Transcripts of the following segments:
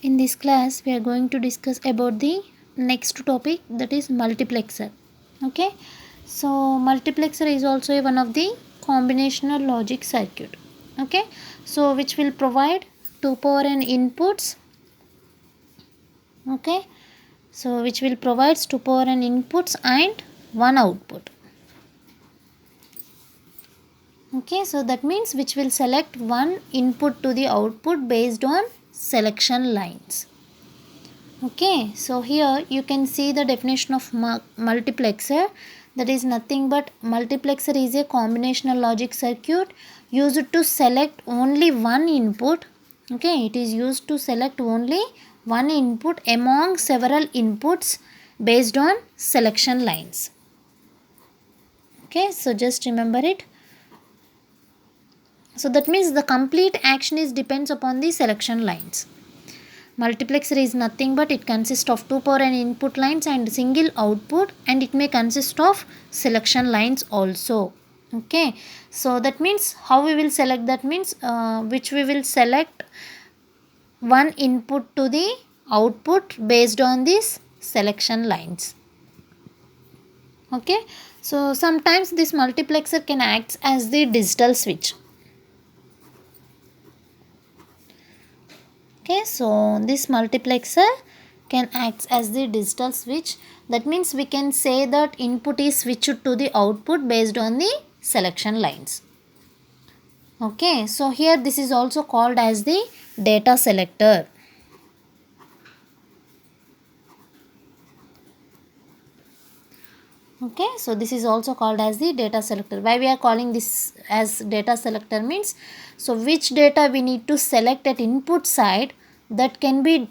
In this class we are going to discuss about the next topic, that is multiplexer. Okay, so multiplexer is also one of the combinational logic circuit. Okay, so which will provide 2 power n inputs. Okay, so which will provide 2 power n inputs and one output. Okay, so that means which will select one input to the output based on selection lines. Okay, so here you can see the definition of multiplexer. That is nothing but multiplexer is a combinational logic circuit used to select only one input. Okay, it is used to select only one input among several inputs based on selection lines. Okay, so just remember it. So that means the complete action is depends upon the selection lines. Multiplexer is nothing but it consists of 2 power n input lines and single output, and it may consist of selection lines also. Okay, so that means how we will select, that means which we will select one input to the output based on these selection lines. Okay, so sometimes this multiplexer can act as the digital switch. Okay, so this multiplexer can act as the digital switch. That means we can say that input is switched to the output based on the selection lines. Okay, so here this is also called as the data selector. Okay, so this is also called as the data selector. Why we are calling this as data selector means, so which data we need to select at input side, that can be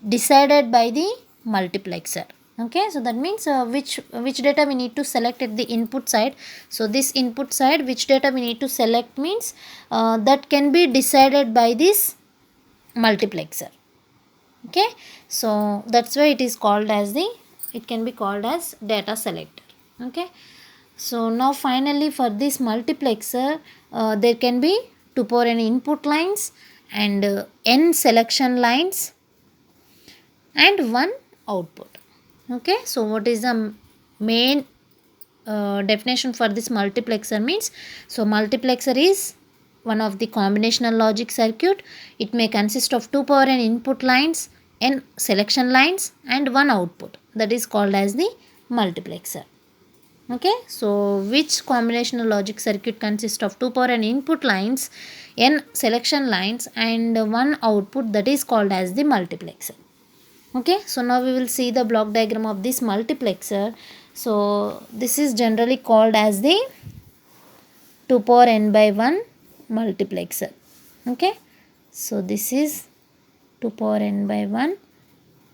decided by the multiplexer. Okay, so that means which data we need to select at the input side. So this input side, which data we need to select means that can be decided by this multiplexer. Okay, so that's why it is called as the, it can be called as data selector. Okay, so now finally for this multiplexer there can be 2 power n input lines and n selection lines and one output. Okay, so what is the main definition for this multiplexer means, so multiplexer is one of the combinational logic circuit. It may consist of 2 power n input lines, n selection lines and one output, that is called as the multiplexer. Okay, so which combinational logic circuit consists of 2 power n input lines, n selection lines and one output, that is called as the multiplexer. Okay, so now we will see the block diagram of this multiplexer. So this is generally called as the 2 power n by 1 multiplexer. Okay, so this is 2 power n by 1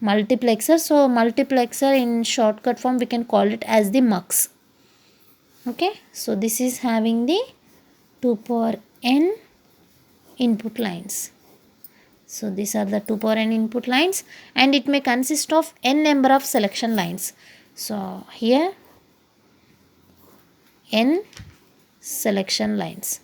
multiplexer. So multiplexer in shortcut form we can call it as the MUX. Okay, so this is having the 2 power n input lines. So these are the 2 power n input lines and it may consist of n number of selection lines. So here n selection lines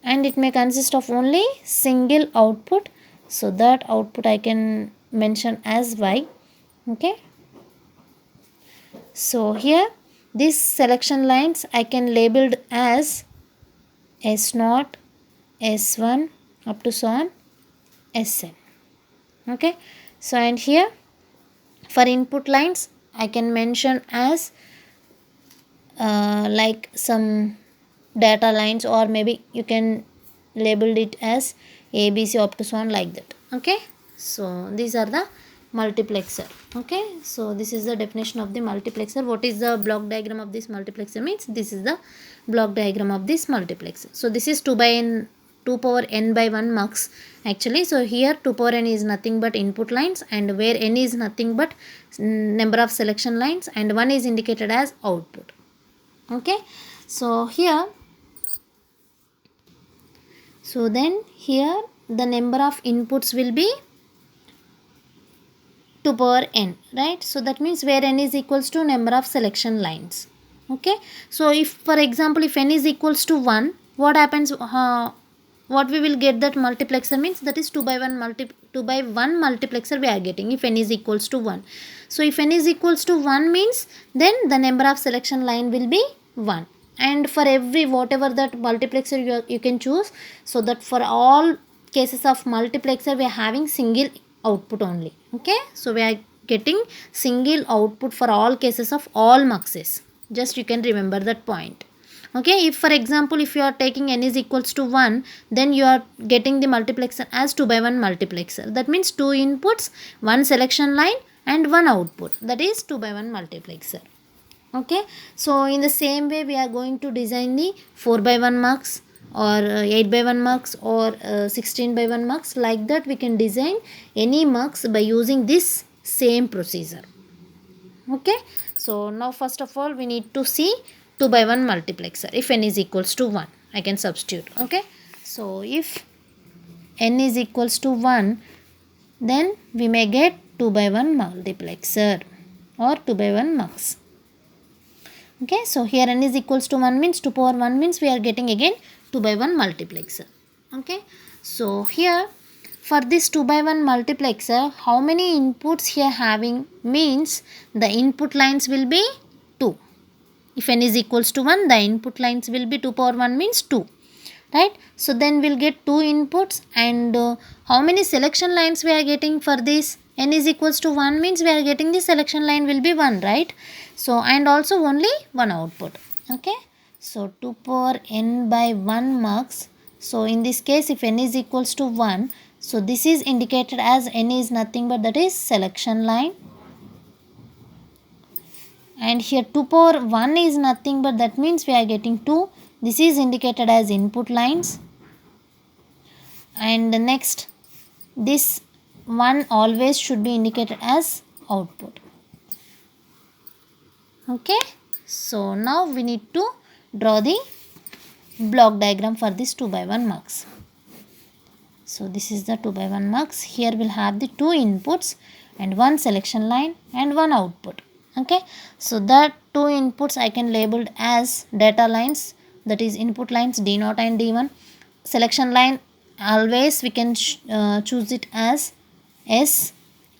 and it may consist of only single output. So that output I can mention as Y. Okay, so here these selection lines I can labeled as S0, S1 up to so on Sn. Okay, so and here for input lines I can mention as like some data lines, or maybe you can label it as ABC up to so on, like that. Okay, so these are the multiplexer. Okay, so this is the definition of the multiplexer. What is the block diagram of this multiplexer means, this is the block diagram of this multiplexer. So this is 2 power n by 1 MUX actually. So here 2 power n is nothing but input lines, and where n is nothing but number of selection lines, and 1 is indicated as output. Okay, so here, so then here the number of inputs will be 2 power n, right? So that means where n is equals to number of selection lines. Okay, so if for example if n is equals to 1, what happens, what we will get that multiplexer means, that is 2 by 1 multiplexer we are getting if n is equals to 1. So if n is equals to 1 means then the number of selection line will be 1, and for every whatever that multiplexer you can choose, so that for all cases of multiplexer we are having single output only. Okay, so we are getting single output for all cases of all muxes. Just you can remember that point. Okay, if for example if you are taking n is equals to 1, then you are getting the multiplexer as 2 by 1 multiplexer. That means 2 inputs, 1 selection line and 1 output, that is 2 by 1 multiplexer. Okay, so in the same way we are going to design the 4 by 1 mux or 8 by 1 mux or 16 by 1 mux. Like that we can design any mux by using this same procedure. Okay, so now first of all we need to see 2 by 1 multiplexer. If n is equals to 1, I can substitute. Okay, so if n is equals to 1, then we may get 2 by 1 multiplexer or 2 by 1 mux. Okay, so here n is equals to 1 means 2 power 1 means we are getting again 2 by 1 multiplexer. Okay, so here for this 2 by 1 multiplexer, how many inputs here having means the input lines will be 2. If n is equals to 1, the input lines will be 2 power 1 means 2. Right? So then we'll get 2 inputs, and how many selection lines we are getting for this? N is equals to 1 means we are getting the selection line will be 1, right? So and also only 1 output. Okay, so 2 power n by 1 mux. So in this case if n is equals to 1, so this is indicated as n is nothing but that is selection line, and here 2 power 1 is nothing but that means we are getting 2. This is indicated as input lines, and the next this 1 always should be indicated as output. Okay, so now we need to draw the block diagram for this 2 by 1 mux. So this is the 2 by 1 mux. Here we'll have the 2 inputs and 1 selection line and 1 output. Okay, so that 2 inputs I can label as data lines, that is input lines D0 and D1. Selection line always we can choose it as S,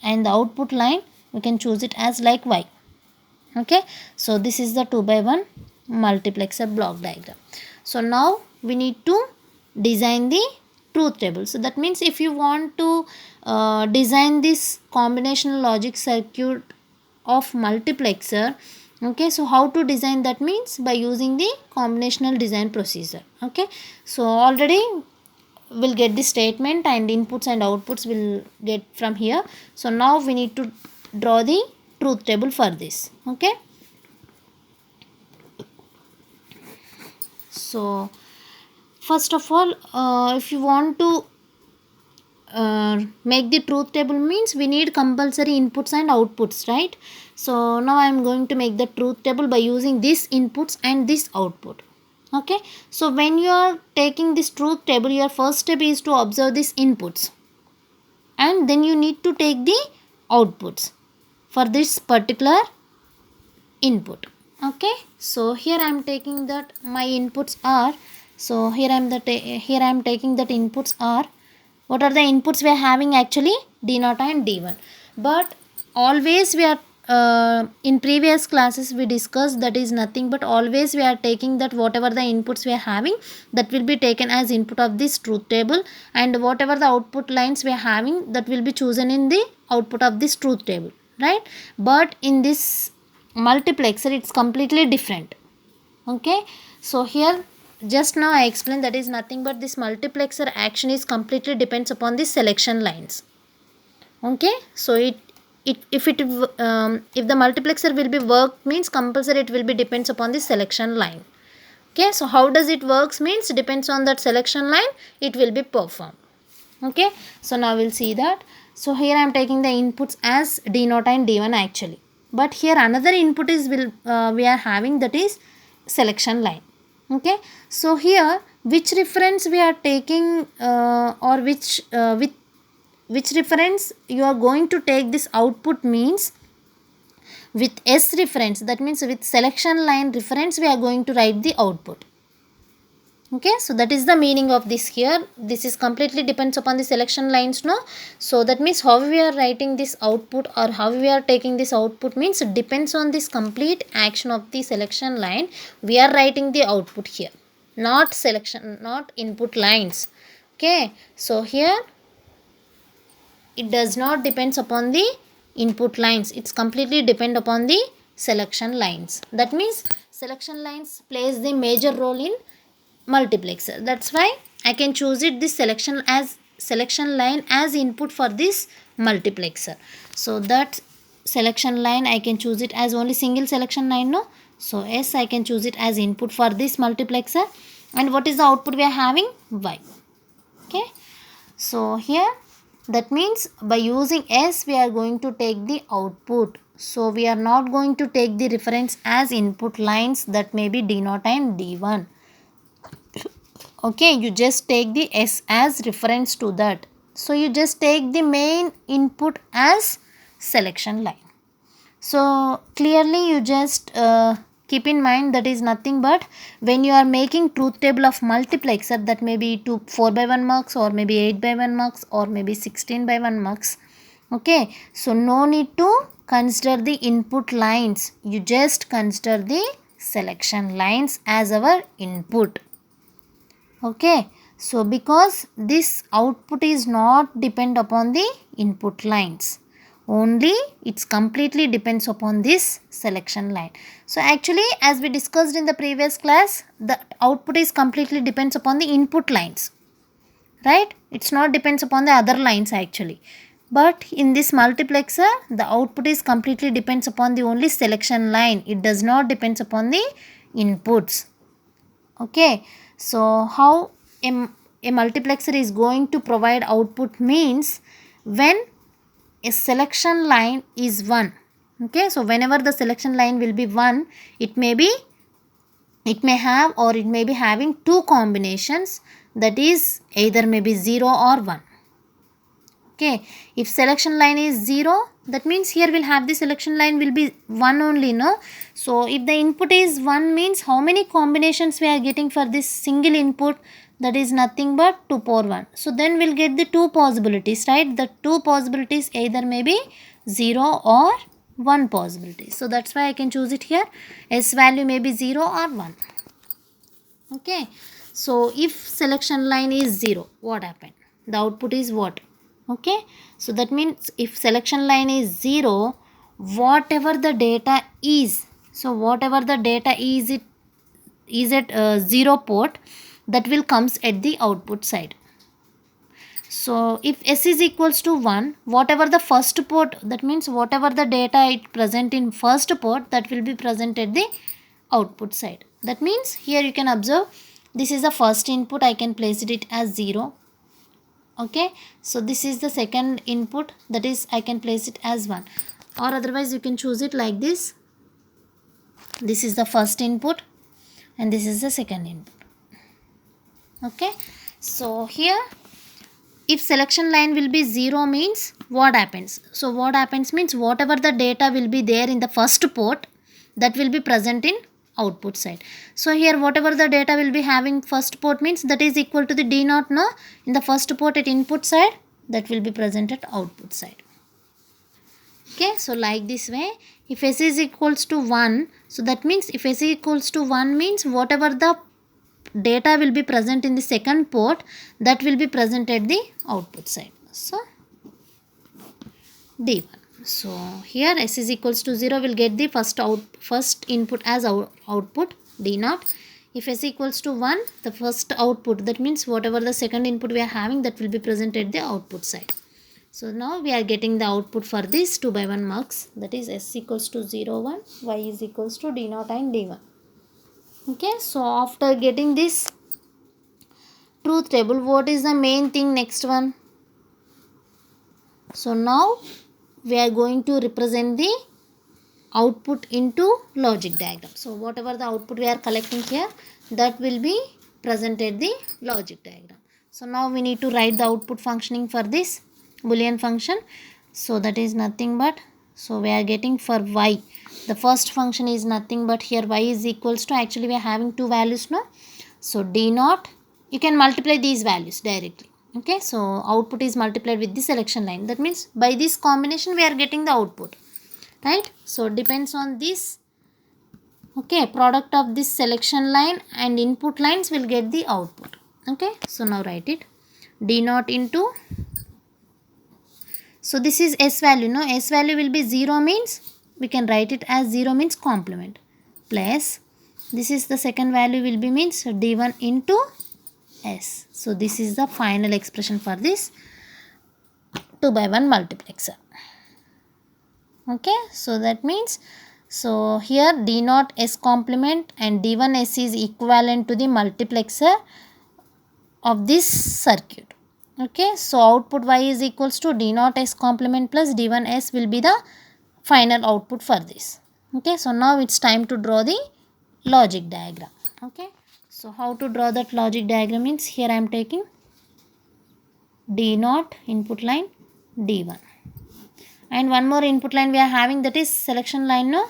and the output line we can choose it as like Y. Okay, so this is the 2 by 1 multiplexer block diagram. So now we need to design the truth table. So that means if you want to design this combinational logic circuit of multiplexer, okay, so how to design that means by using the combinational design procedure. Okay, so already we'll get the statement and inputs and outputs will get from here. So now we need to draw the truth table for this. Okay, so first of all if you want to make the truth table means we need compulsory inputs and outputs, right? So now I am going to make the truth table by using these inputs and this output. Okay, so when you are taking this truth table, your first step is to observe these inputs, and then you need to take the outputs for this particular input. Okay, so here I am taking that my inputs are, so here I am taking that inputs are, what are the inputs we are having actually? D0 and D1. But always we are in previous classes we discussed that is nothing but always we are taking that whatever the inputs we are having, that will be taken as input of this truth table, and whatever the output lines we are having, that will be chosen in the output of this truth table, right? But in this multiplexer it's completely different. Okay, so here just now I explained that is nothing but this multiplexer action is completely depends upon the selection lines. Okay, so if the multiplexer will be work means compulsory it will be depends upon the selection line. Okay, so how does it works means depends on that selection line it will be performed. Okay, so now we'll see that. So here I am taking the inputs as D0 and D1 actually, but here another input is we are having, that is selection line. Okay, so here which reference we are taking or with which reference you are going to take this output means with S reference, that means with selection line reference we are going to write the output. Okay, so that is the meaning of this here. This is completely depends upon the selection lines, no? So that means how we are writing this output or how we are taking this output means it depends on this complete action of the selection line. We are writing the output here, not selection, not input lines. Okay, so here it does not depends upon the input lines, it's completely depend upon the selection lines. That means selection lines plays the major role in multiplexer. That's why I can choose it this selection line as input for this multiplexer. So that selection line I can choose it as only single selection line, no? So yes, I can choose it as input for this multiplexer. And what is the output we are having? Y. Okay, so here that means by using S we are going to take the output. So we are not going to take the reference as input lines, that may be D0 and D1. Okay, you just take the S as reference to that. So you just take the main input as selection line. So clearly you just keep in mind that is nothing but when you are making truth table of multiplexer, that may be 4 by 1 mux or maybe 8 by 1 mux or maybe 16 by 1 mux. Okay, so no need to consider the input lines, you just consider the selection lines as our input. Okay, so because this output is not depend upon the input lines, only it's completely depends upon this selection line. So actually as we discussed in the previous class, the output is completely depends upon the input lines, right? It's not depends upon the other lines actually. But in this multiplexer the output is completely depends upon the only selection line, it does not depends upon the inputs. Okay, so how a multiplexer is going to provide output means when a selection line is 1. Okay, so whenever the selection line will be 1, it may have or it may be having two combinations, that is either may be 0 or 1. Okay, if selection line is 0, that means here we'll have the selection line will be 1 only, no? So if the input is 1 means how many combinations we are getting for this single input? That is nothing but 2 power 1. So then we'll get the two possibilities, right? The two possibilities either may be 0 or 1 possibility. So that's why I can choose it here. S value may be 0 or 1. Okay, so if selection line is 0, what happened? The output is what? Okay, so that means if selection line is 0, whatever the data is, so whatever the data is, it is at 0 port, that will comes at the output side. So if S is equals to 1, whatever the first port, that means whatever the data it present in first port, that will be present at the output side. That means here you can observe this is the first input, I can place it as 0. Okay, so this is the second input, that is I can place it as 1, or otherwise you can choose it like this. This is the first input and this is the second input. Okay, so here if selection line will be 0 means what happens? So what happens means whatever the data will be there in the first port, that will be present in output side. So here whatever the data will be having first port means that is equal to the D0, no? In the first port at input side, that will be present at output side. Okay, so like this way, if S is equals to 1, so that means if S is equals to 1 means whatever the data will be present in the second port, that will be present at the output side. So D1. So here S is equals to 0 will get the first input as output D0. If S equals to 1, the first output, that means whatever the second input we are having, that will be present at the output side. So now we are getting the output for this 2 by 1 mux, that is S equals to 0 1, Y is equals to D0 and D1. Okay, so after getting this truth table, what is the main thing next one? So now we are going to represent the output into logic diagram. So whatever the output we are collecting here, that will be presented the logic diagram. So now we need to write the output functioning for this Boolean function. So that is nothing but, so we are getting for y, the first function is nothing but here y is equals to, actually we are having two values, no? So D naught, you can multiply these values directly. Okay, so output is multiplied with the selection line. That means by this combination we are getting the output, right? So depends on this. Okay, product of this selection line and input lines will get the output. Okay, so now write it. D naught into, so this is S value, no? S value will be 0 means we can write it as 0 means complement, plus this is the second value will be means D1 into S. So this is the final expression for this 2 by 1 multiplexer. Okay, so that means, so here D naught S complement and D1 S is equivalent to the multiplexer of this circuit. Okay, so output Y is equals to D naught S complement plus D1 S will be the final output for this. Okay, so now it's time to draw the logic diagram. Okay, so how to draw that logic diagram means, here I am taking D naught input line D1 and one more input line we are having, that is selection line, no?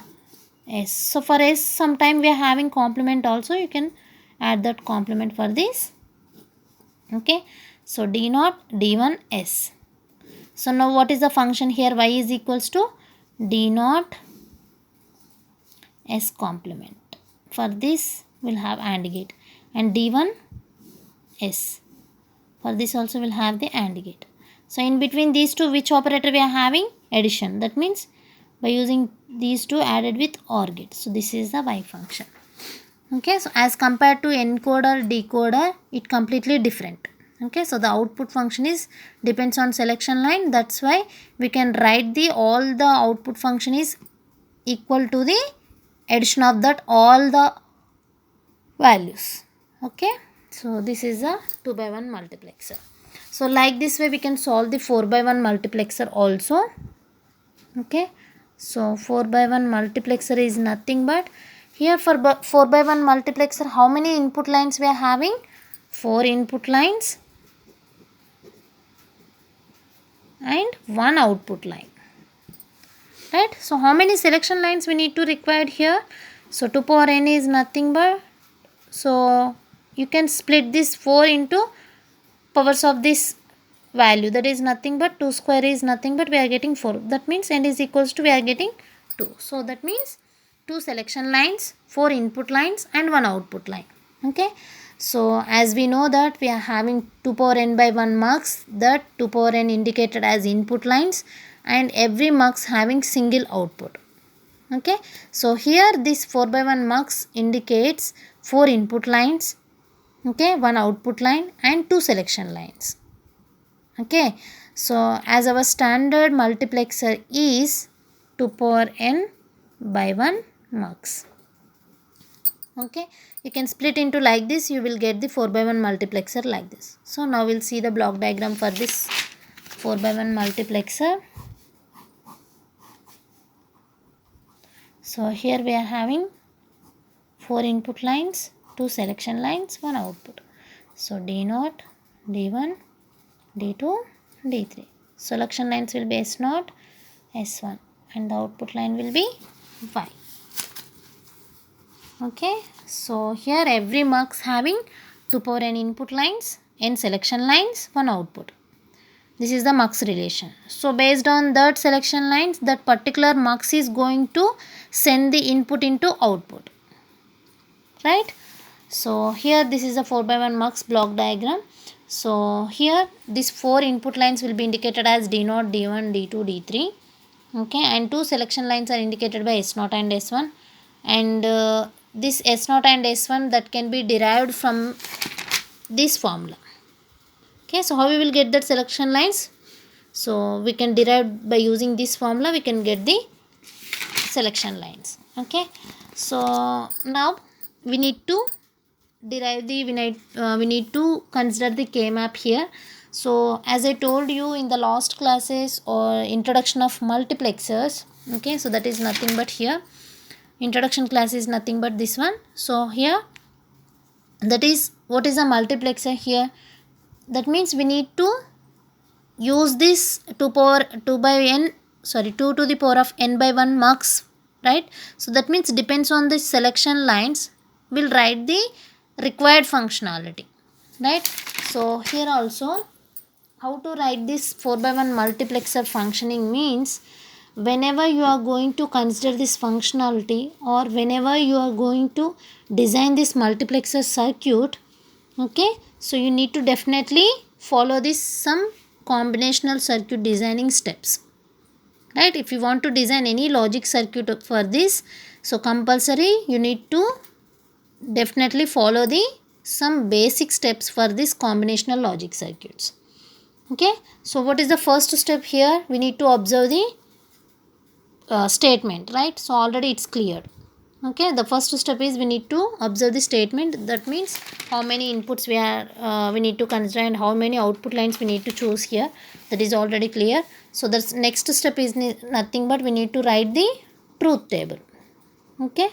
S. So for S sometime we are having complement also, you can add that complement for this. Okay, so D naught D1 S. So now what is the function here? Y is equals to D naught S complement. For this we'll have AND gate, and D1 S. For this also we'll have the AND gate. So in between these two, which operator we are having? Addition. That means by using these two added with OR gate. So this is the Y function. Okay, so as compared to encoder, decoder, it completely different. Okay, so the output function is depends on selection line. That's why we can write the all the output function is equal to the addition of that all the values. Okay, so this is a 2 by 1 multiplexer. So like this way we can solve the 4 by 1 multiplexer also. Okay, so 4 by 1 multiplexer is nothing but, here for 4 by 1 multiplexer, how many input lines we are having? 4 input lines and 1 output line, right? So how many selection lines we need to require here? So 2 power n is nothing but, so you can split this 4 into powers of this value, that is nothing but 2 square is nothing but we are getting 4. That means n is equals to we are getting 2. So that means 2 selection lines, 4 input lines and 1 output line. Okay, so as we know that we are having 2 power n by 1 mux, that 2 power n indicated as input lines and every mux having single output. Okay, so here this 4 by 1 mux indicates 4 input lines, okay, 1 output line and 2 selection lines. Okay, so as our standard multiplexer is 2 power n by 1 mux. Okay, you can split into like this, you will get the 4 by 1 multiplexer like this. So now we'll see the block diagram for this 4 by 1 multiplexer. So here we are having 4 input lines, 2 selection lines, 1 output. So D0, D1, D2, D3. Selection lines will be S0, S1 and the output line will be Y. Okay, so here every mux having 2 power n input lines, n selection lines, 1 output. This is the mux relation. So based on that selection lines, that particular mux is going to send the input into output, right? So here this is a 4 by 1 mux block diagram. So here these 4 input lines will be indicated as D0, D1, D2, D3. Okay, and 2 selection lines are indicated by S0 and S1, and this S0 and S1 that can be derived from this formula. Okay, so how we will get that selection lines? So we can derive by using this formula, we can get the selection lines. Okay, so now we need to derive the, we need to consider the K-map here. So as I told you in the last classes or introduction of multiplexers, okay, so that is nothing but here introduction class is nothing but this one. So here that is what is a multiplexer here. That means we need to use this 2 by n, sorry 2 to the power of n by 1 mux, right? So that means depends on the selection lines, we'll write the required functionality, right? So here also, how to write this 4x1 multiplexer functioning means, whenever you are going to consider this functionality, or whenever you are going to design this multiplexer circuit, okay, so you need to definitely follow this some combinational circuit designing steps, right? If you want to design any logic circuit for this, so compulsory you need to definitely follow the some basic steps for this combinational logic circuits. Okay, so what is the first step here? We need to observe the statement, right? So already it's cleared. Okay, the first step is we need to observe the statement. That means how many inputs we need to consider and how many output lines we need to choose here. That is already clear. So the next step is nothing but we need to write the truth table. Okay,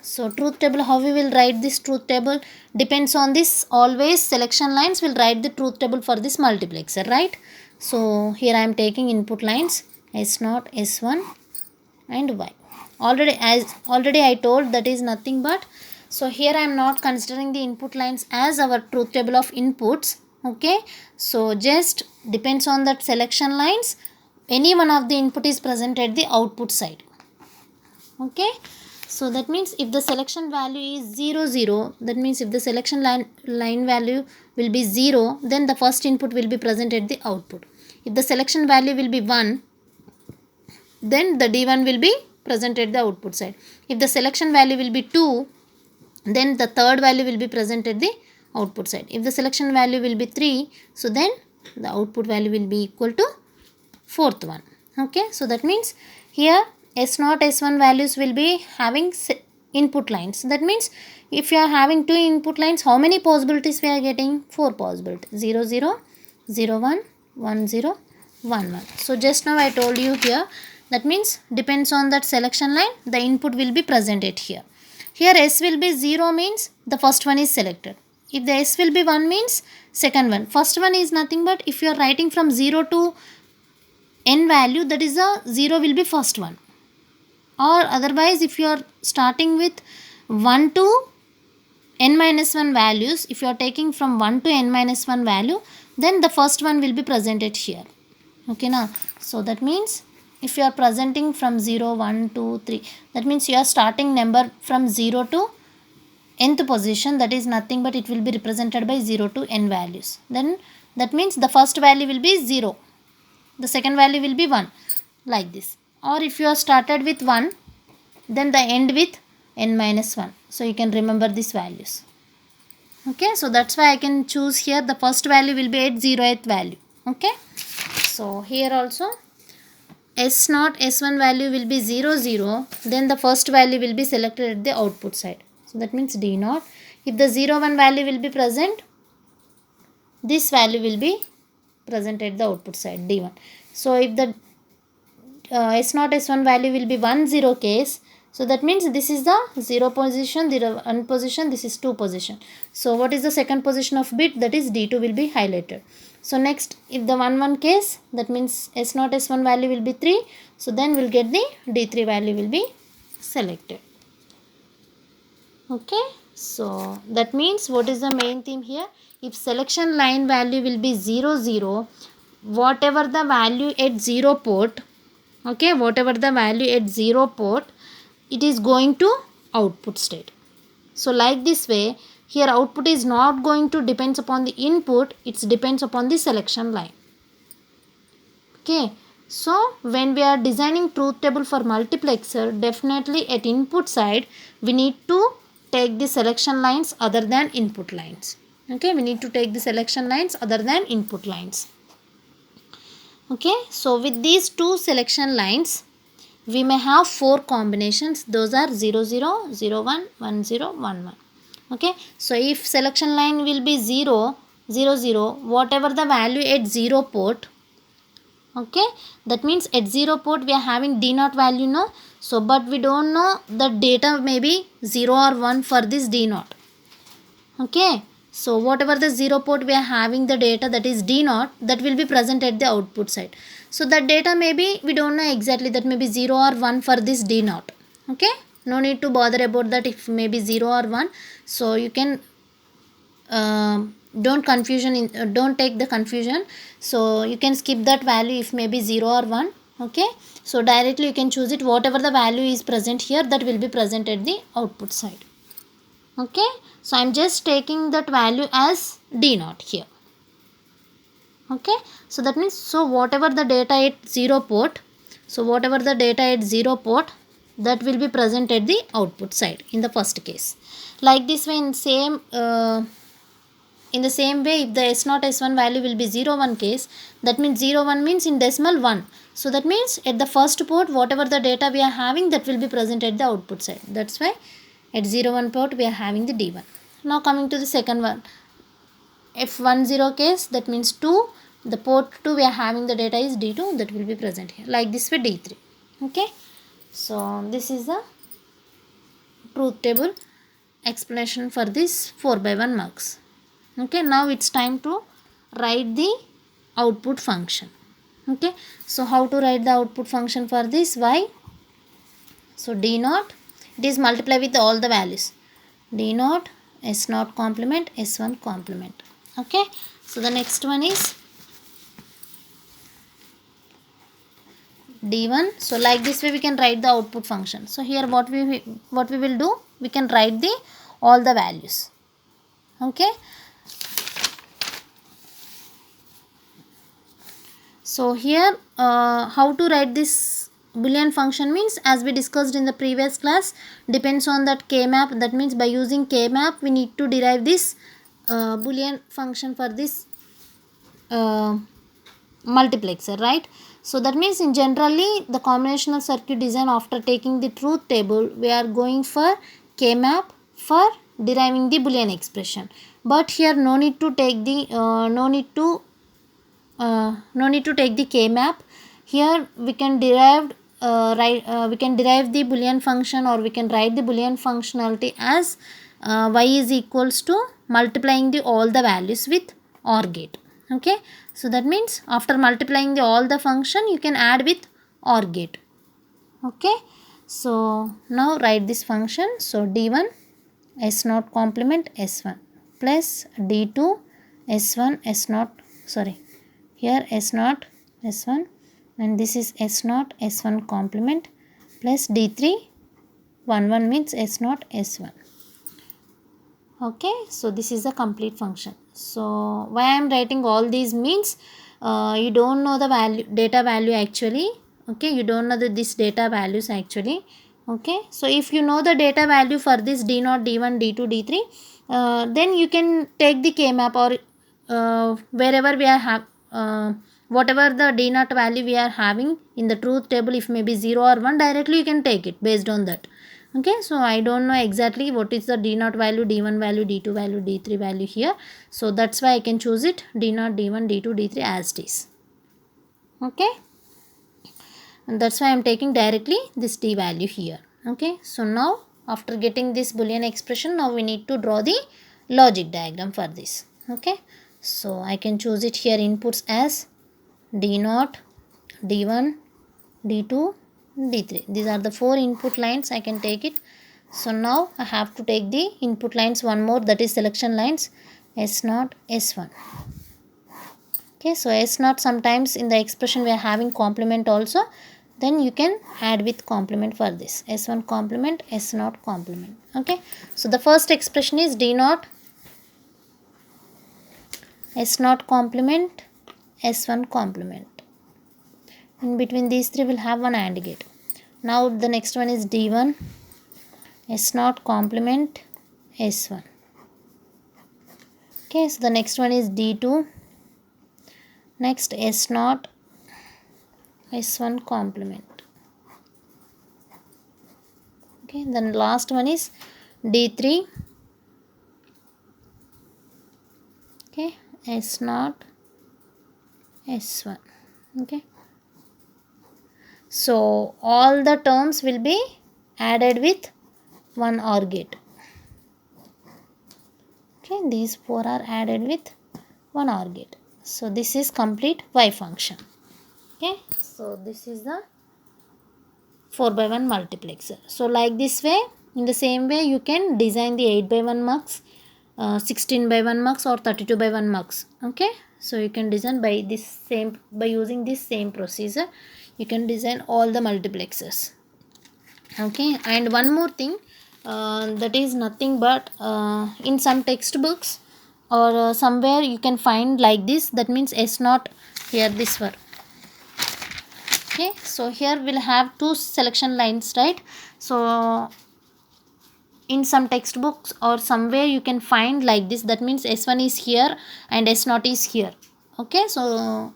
so truth table, how we will write this truth table depends on this. Always selection lines will write the truth table for this multiplexer, right? So here I am taking input lines S0, S1 and Y. Already I told, that is nothing but, so here I am not considering the input lines as our truth table of inputs. Okay, so just depends on that selection lines, any one of the input is present at the output side. Okay, so that means if the selection value is 0 0, that means if the selection line value will be 0, then the first input will be present at the output. If the selection value will be 1, then the D1 will be present at the output side. If the selection value will be 2, then the third value will be present at the output side. If the selection value will be 3, so then the output value will be equal to fourth one. Okay, so that means here S0, S1 values will be having input lines. That means if you are having two input lines, how many possibilities we are getting? 4 possibilities. 0 0, 0 1, 1 0, 1 1. So just now I told you here, that means depends on that selection line, the input will be presented here. Here S will be 0 means the first one is selected. If the S will be 1 means second one. First one is nothing but, if you are writing from 0 to n value, that is a 0 will be first one. Or otherwise, if you are starting with 1 to n minus 1 values, if you are taking from 1 to n minus 1 value, then the first one will be presented here. Okay, now, so that means if you are presenting from 0, 1, 2, 3, that means you are starting number from 0 to nth position, that is nothing but it will be represented by 0 to n values. Then that means the first value will be 0, the second value will be 1, like this. Or if you are started with 1, then the end with n minus 1. So you can remember these values. Okay, so that's why I can choose here the first value will be at 0th value. Okay, so here also S0, S1 value will be 0 0, then the first value will be selected at the output side. So that means D0. If the 0 1 value will be present, this value will be present at the output side, D1. So if the S0, S1 value will be 1 0 case, so that means this is the 0 position, 1 position, this is 2 position. So what is the second position of bit? That is D2 will be highlighted. So next, if the 1 1 case, that means S0, S1 value will be 3. So then we'll get the D3 value will be selected. Okay, so that means what is the main theme here? If selection line value will be 0 0, whatever the value at 0 port, okay, whatever the value at 0 port, it is going to output state. So like this way, here output is not going to depends upon the input, it depends upon the selection line. Okay, so when we are designing truth table for multiplexer, definitely at input side we need to take the selection lines other than input lines. Okay, we need to take the selection lines other than input lines. Okay, so with these two selection lines, we may have 4 combinations. Those are 0 0, 0 1, 1 0, 1 1. Okay, so if selection line will be 0 0 0, whatever the value at 0 port, okay, that means at 0 port we are having D0 value, no? So but we don't know the data may be 0 or 1 for this D0. Okay, so whatever the 0 port we are having the data, that is D0, that will be present at the output side. So that data may be, we don't know exactly, that may be 0 or 1 for this D0. Okay, no need to bother about that if maybe 0 or 1. So you can don't take the confusion, so you can skip that value if maybe 0 or 1. Okay, so directly you can choose it, whatever the value is present here, that will be present at the output side. Okay, so I'm just taking that value as D naught here. Okay, so that means, so whatever the data at 0 port, that will be present at the output side in the first case. Like this way, in the same way, if the S0 S1 value will be 0 1 case, that means 0 1 means in decimal 1. So that means at the first port, whatever the data we are having, that will be present at the output side. That's why at 0 1 port we are having the D1. Now coming to the second one, F10 case, that means 2, the port 2 we are having the data is D2, that will be present here. Like this way D3. Okay, so this is the truth table explanation for this 4 by 1 marks. Okay, now it's time to write the output function. Okay, so how to write the output function for this? Y. So D naught, it is multiply with all the values. D naught, S naught complement, S1 complement. Okay, so the next one is D1. So like this way we can write the output function. So here what we will do, we can write the all the values. Okay, so here how to write this boolean function means, as we discussed in the previous class, depends on that k-map. That means by using k-map we need to derive this boolean function for this multiplexer, right? So that means in generally the combinational circuit design, after taking the truth table, we are going for k-map for deriving the boolean expression. But here no need to take the take the k-map. Here we can derive the boolean function, or we can write the boolean functionality as y is equals to multiplying the all the values with OR gate. Okay, so that means after multiplying the all the function, you can add with OR gate. Okay, so now write this function. So D1 S0 complement S1 plus D2 S1 S0, sorry, here S0 S1, and this is S0 S1 complement plus D3 1 1 means S0 S1. Okay, so this is the complete function. So why I am writing all these means, you don't know the value, data value actually. Okay, you don't know this data values actually. Okay, so if you know the data value for this D0, D1, D2, D3, then you can take the k-map, or wherever we are whatever the D0 value we are having in the truth table, if maybe 0 or 1, directly you can take it based on that. Okay, so I don't know exactly what is the D0 value, D1 value, D2 value, D3 value here. So that's why I can choose it D0, D1, D2, D3 as it is. Okay, and that's why I am taking directly this D value here. Okay, so now after getting this boolean expression, now we need to draw the logic diagram for this. Okay, so I can choose it here inputs as D0, D1, D2, D3. These are the 4 input lines. I can take it. So now I have to take the input lines one more, that is selection lines S0, S1. Okay, so S0 sometimes in the expression we are having complement also. Then you can add with complement for this. S1 complement, S0 complement. Okay, so the first expression is D0, S0 complement, S1 complement. In between these three will have one AND gate. Now the next one is D1, S0 complement, S1. Okay, so the next one is D2, next S0, S1 complement. Okay, then last one is D3. Okay, S0, S1. Okay, so all the terms will be added with one OR gate. Okay, these 4 are added with one OR gate. So this is complete Y function. Okay, so this is the 4 by 1 multiplexer. So like this way, in the same way you can design the 8 by 1 mux, 16 by 1 mux or 32 by 1 mux. Okay, so you can design by using this same procedure you can design all the multiplexers. Okay, and one more thing, that is nothing but in some textbooks or somewhere you can find like this, that means S0 here, this one. Okay, so here we'll have two selection lines, right? So in some textbooks or somewhere you can find like this, that means S1 is here and S0 is here. Okay, so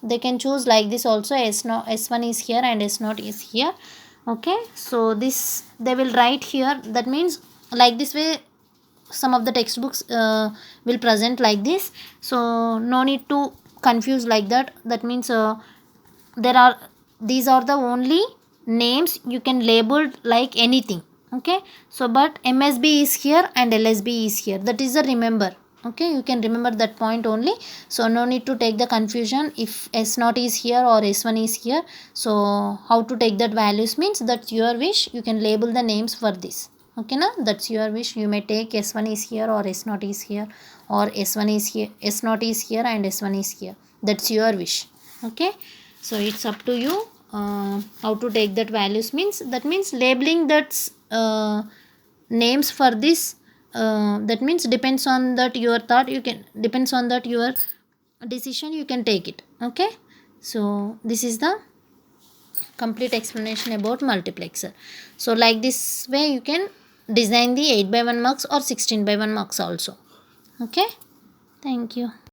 they can choose like this also, S1 is here and S0 is here. Okay, so this they will write here, that means like this way some of the textbooks will present like this, so no need to confuse like that. That means these are the only names you can label like anything. Okay, so but MSB is here and LSB is here, that is a remember. Okay, you can remember that point only, so no need to take the confusion if S0 is here or S1 is here. So how to take that values means that's your wish, you can label the names for this. Okay, now that's your wish, you may take S1 is here or S0 is here, or S1 is here, S0 is here and S1 is here, that's your wish. Okay, so it's up to you how to take that values means, that means labeling that's names for this, that means depends on that your thought, you can depends on that your decision, you can take it. Okay, so this is the complete explanation about multiplexer. So like this way you can design the 8 by 1 mux or 16 by 1 mux also. Okay, thank you.